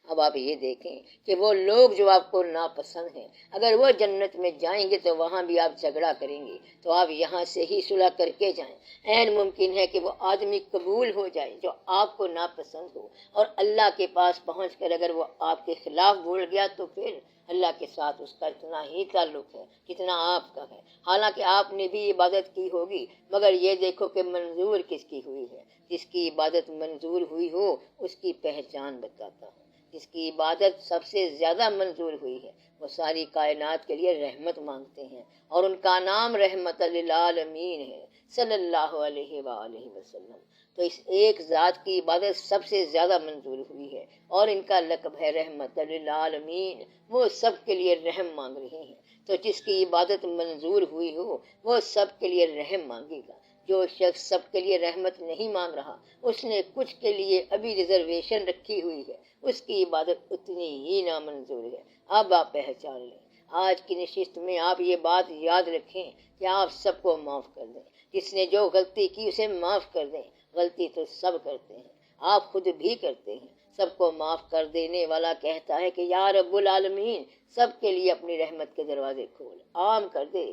اب آپ یہ دیکھیں کہ وہ لوگ جو آپ کو ناپسند ہیں، اگر وہ جنت میں جائیں گے تو وہاں بھی آپ جھگڑا کریں گے، تو آپ یہاں سے ہی صلح کر کے جائیں۔ عین ممکن ہے کہ وہ آدمی قبول ہو جائے جو آپ کو ناپسند ہو، اور اللہ کے پاس پہنچ کر اگر وہ آپ کے خلاف بول گیا تو پھر اللہ کے ساتھ اس کا اتنا ہی تعلق ہے جتنا آپ کا ہے۔ حالانکہ آپ نے بھی عبادت کی ہوگی، مگر یہ دیکھو کہ منظور کس کی ہوئی ہے۔ جس کی عبادت منظور ہوئی ہو اس کی پہچان بتاتا ہوں۔ جس کی عبادت سب سے زیادہ منظور ہوئی ہے وہ ساری کائنات کے لیے رحمت مانگتے ہیں، اور ان کا نام رحمت للعالمین ہے صلی اللہ علیہ وآلہ وسلم۔ تو اس ایک ذات کی عبادت سب سے زیادہ منظور ہوئی ہے، اور ان کا لقب ہے رحمت للعالمین۔ وہ سب کے لیے رحم مانگ رہے ہیں، تو جس کی عبادت منظور ہوئی ہو وہ سب کے لیے رحم مانگے گا۔ جو شخص سب کے لیے رحمت نہیں مانگ رہا، اس نے کچھ کے لیے ابھی ریزرویشن رکھی ہوئی ہے، اس کی عبادت اتنی ہی نامنظور ہے۔ اب آپ پہچان لیں، آج کی نشست میں آپ یہ بات یاد رکھیں کہ آپ سب کو معاف کر دیں۔ جس نے جو غلطی کی اسے معاف کر دیں۔ غلطی تو سب کرتے ہیں، آپ خود بھی کرتے ہیں۔ سب کو معاف کر دینے والا کہتا ہے کہ یا رب العالمین، سب کے لیے اپنی رحمت کے دروازے کھول، عام کر دے،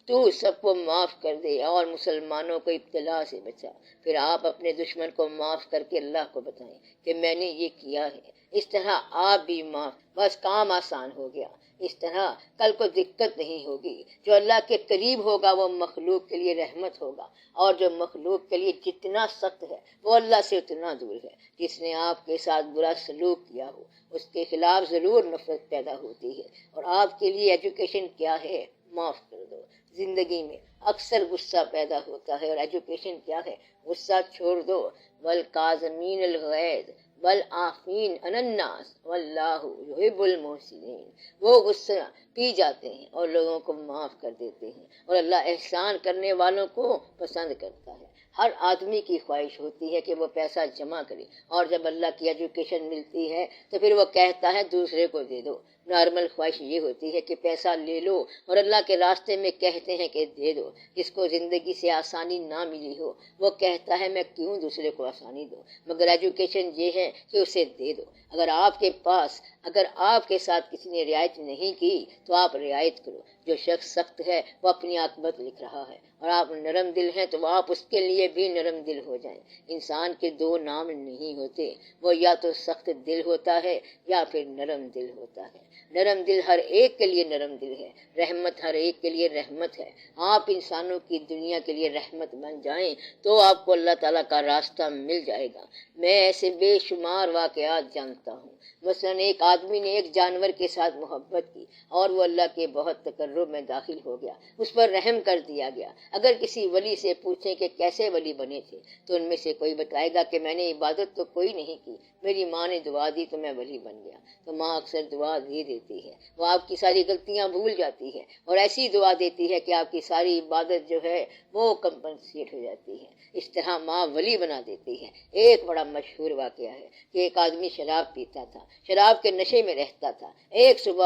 تو سب کو معاف کر دے اور مسلمانوں کو ابتلا سے بچا۔ پھر آپ اپنے دشمن کو معاف کر کے اللہ کو بتائیں کہ میں نے یہ کیا ہے۔ اس طرح آپ بھی معاف، بس کام آسان ہو گیا۔ اس طرح کل کو دقت نہیں ہوگی۔ جو اللہ کے قریب ہوگا وہ مخلوق کے لیے رحمت ہوگا، اور جو مخلوق کے لیے جتنا سخت ہے وہ اللہ سے اتنا دور ہے۔ جس نے آپ کے ساتھ برا سلوک کیا ہو اس کے خلاف ضرور نفرت پیدا ہوتی ہے، اور آپ کے لیے ایجوکیشن کیا ہے؟ معاف کر دو۔ زندگی میں اکثر غصہ پیدا ہوتا ہے، اور ایجوکیشن کیا ہے؟ غصہ چھوڑ دو۔ والکاظمین الغیظ والعافین عن الناس واللہ یحب المحسنین۔ وہ غصہ پی جاتے ہیں اور لوگوں کو معاف کر دیتے ہیں، اور اللہ احسان کرنے والوں کو پسند کرتا ہے۔ ہر آدمی کی خواہش ہوتی ہے کہ وہ پیسہ جمع کرے، اور جب اللہ کی ایجوکیشن ملتی ہے تو پھر وہ کہتا ہے دوسرے کو دے دو۔ نارمل خواہش یہ ہوتی ہے کہ پیسہ لے لو، اور اللہ کے راستے میں کہتے ہیں کہ دے دو۔ جس کو زندگی سے آسانی نہ ملی ہو وہ کہتا ہے میں کیوں دوسرے کو آسانی دوں، مگر ایجوکیشن یہ ہے کہ اسے دے دو۔ اگر آپ کے ساتھ کسی نے رعایت نہیں کی تو آپ رعایت کرو۔ جو شخص سخت ہے وہ اپنی عاقبت لکھ رہا ہے، اور آپ نرم دل ہیں تو آپ اس کے لیے بھی نرم دل ہو جائیں۔ انسان کے دو نام نہیں ہوتے، وہ یا تو سخت دل ہوتا ہے یا پھر نرم دل ہوتا ہے۔ نرم دل ہر ایک کے لیے نرم دل ہے، رحمت ہر ایک کے لیے رحمت ہے۔ آپ انسانوں کی دنیا کے لیے رحمت بن جائیں تو آپ کو اللہ تعالیٰ کا راستہ مل جائے گا۔ میں ایسے بے شمار واقعات جانتا ہوں۔ مثلاً ایک آدمی نے ایک جانور کے ساتھ محبت کی اور وہ اللہ کے بہت تقرب میں داخل ہو گیا، اس پر رحم کر دیا گیا۔ اگر کسی ولی سے پوچھیں کہ کیسے ولی بنے تھے تو ان میں سے کوئی بتائے گا کہ میں نے عبادت تو کوئی نہیں کی، میری ماں نے دعا دی تو میں ولی بن گیا۔ تو ماں اکثر دعا دے دیتی ہے، وہ آپ کی ساری غلطیاں بھول جاتی ہے اور ایسی دعا دیتی ہے کہ آپ کی ساری عبادت جو ہے وہ کمپنسیٹ ہو جاتی ہے۔ اس طرح ماں ولی بنا دیتی ہے۔ ایک بڑا مشہور واقعہ ہے کہ ایک آدمی شراب پیتا تھا، شراب کے نشے میں رہتا تھا۔ ایک صبح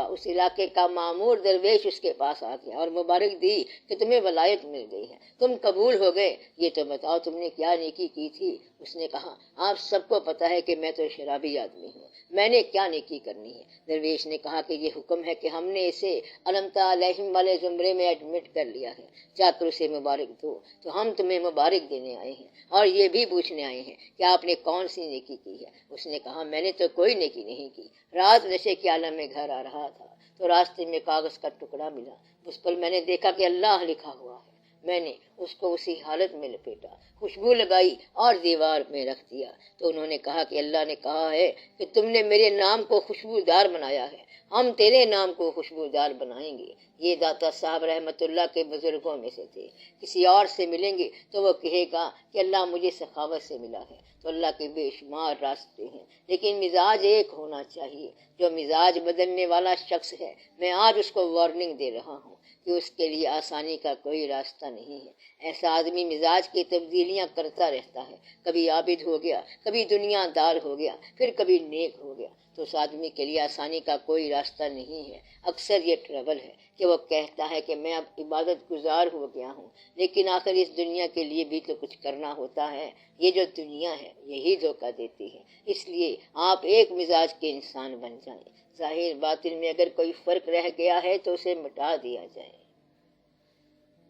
اس علاقے کا مامور درویش اس کے پاس آ گیا اور مبارک دی کہ تمہیں ولایت مل گئی ہے، تم قبول ہو گئے، یہ تو بتاؤ تم نے کیا نیکی کی تھی۔ اس نے کہا آپ سب کو پتا ہے کہ میں تو شرابی آدمی ہوں، میں نے کیا نیکی کرنی ہے۔ درویش نے کہا کہ یہ حکم ہے کہ ہم نے اسے علمت علیہم والے زمرے میں ایڈمٹ کر لیا ہے، جا کر اسے مبارک دو۔ تو ہم تمہیں مبارک دینے آئے ہیں اور یہ بھی پوچھنے آئے ہیں کہ آپ نے کون سی نیکی کی ہے۔ اس نے کہا میں نے تو کوئی نیکی نہیں کی، رات نشے کے عالم میں گھر آ رہا تھا تو راستے میں کاغذ کا ٹکڑا ملا، اس پر میں نے دیکھا کہ اللہ لکھا ہوا ہے، میں نے اس کو اسی حالت میں لپیٹا، خوشبو لگائی اور دیوار میں رکھ دیا۔ تو انہوں نے کہا کہ اللہ نے کہا ہے کہ تم نے میرے نام کو خوشبودار بنایا ہے، ہم تیرے نام کو خوشبودار بنائیں گے۔ یہ داتا صاحب رحمت اللہ کے بزرگوں میں سے تھے۔ کسی اور سے ملیں گے تو وہ کہے گا کہ اللہ مجھے سخاوت سے ملا ہے۔ تو اللہ کے بے شمار راستے ہیں، لیکن مزاج ایک ہونا چاہیے۔ جو مزاج بدلنے والا شخص ہے میں آج اس کو وارننگ دے رہا ہوں کہ اس کے لیے آسانی کا کوئی راستہ نہیں ہے۔ ایسا آدمی مزاج کی تبدیلیاں کرتا رہتا ہے، کبھی عابد ہو گیا، کبھی دنیا دار ہو گیا، پھر کبھی نیک ہو گیا۔ تو اس آدمی کے لیے آسانی کا کوئی راستہ نہیں ہے۔ اکثر یہ ٹربل ہے کہ وہ کہتا ہے کہ میں اب عبادت گزار ہو گیا ہوں، لیکن آخر اس دنیا کے لیے بھی تو کچھ کرنا ہوتا ہے۔ یہ جو دنیا ہے یہی دھوکہ دیتی ہے، اس لیے آپ ایک مزاج کے انسان بن جائیں۔ ظاہر باطن میں اگر کوئی فرق رہ گیا ہے تو اسے مٹا دیا جائے۔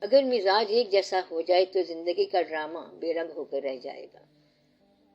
اگر مزاج ایک جیسا ہو جائے تو زندگی کا ڈرامہ بے رنگ ہو کر رہ جائے گا۔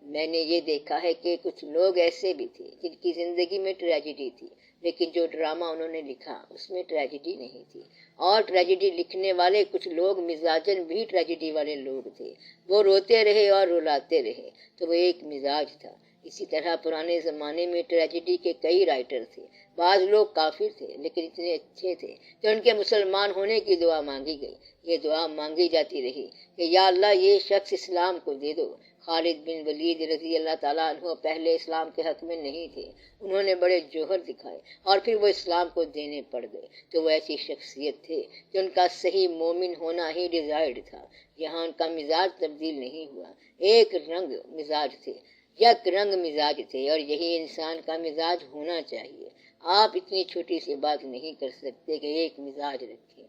میں نے یہ دیکھا ہے کہ کچھ لوگ ایسے بھی تھے جن کی زندگی میں ٹریجڈی تھی، لیکن جو ڈرامہ انہوں نے لکھا اس میں ٹریجڈی نہیں تھی، اور ٹریجڈی لکھنے والے کچھ لوگ مزاجن بھی ٹریجڈی والے لوگ تھے۔ وہ روتے رہے اور رلاتے رہے، تو وہ ایک مزاج تھا۔ اسی طرح پرانے زمانے میں ٹریجڈی کے کئی رائٹر تھے۔ بعض لوگ کافر تھے لیکن اتنے اچھے تھے کہ ان کے مسلمان ہونے کی دعا مانگی گئی۔ یہ دعا مانگی جاتی رہی کہ یا اللہ یہ شخص اسلام کو دے دو۔ خالد بن ولید رضی اللہ تعالیٰ عنہ پہلے اسلام کے حق میں نہیں تھے، انہوں نے بڑے جوہر دکھائے اور پھر وہ اسلام کو دینے پڑ گئے، تو وہ ایسی شخصیت تھے کہ ان کا صحیح مومن ہونا ہی ڈیزائرڈ تھا۔ یہاں ان کا مزاج تبدیل نہیں ہوا، ایک رنگ مزاج تھے، یک رنگ مزاج تھے، اور یہی انسان کا مزاج ہونا چاہیے۔ آپ اتنی چھوٹی سی بات نہیں کر سکتے کہ ایک مزاج رکھیں۔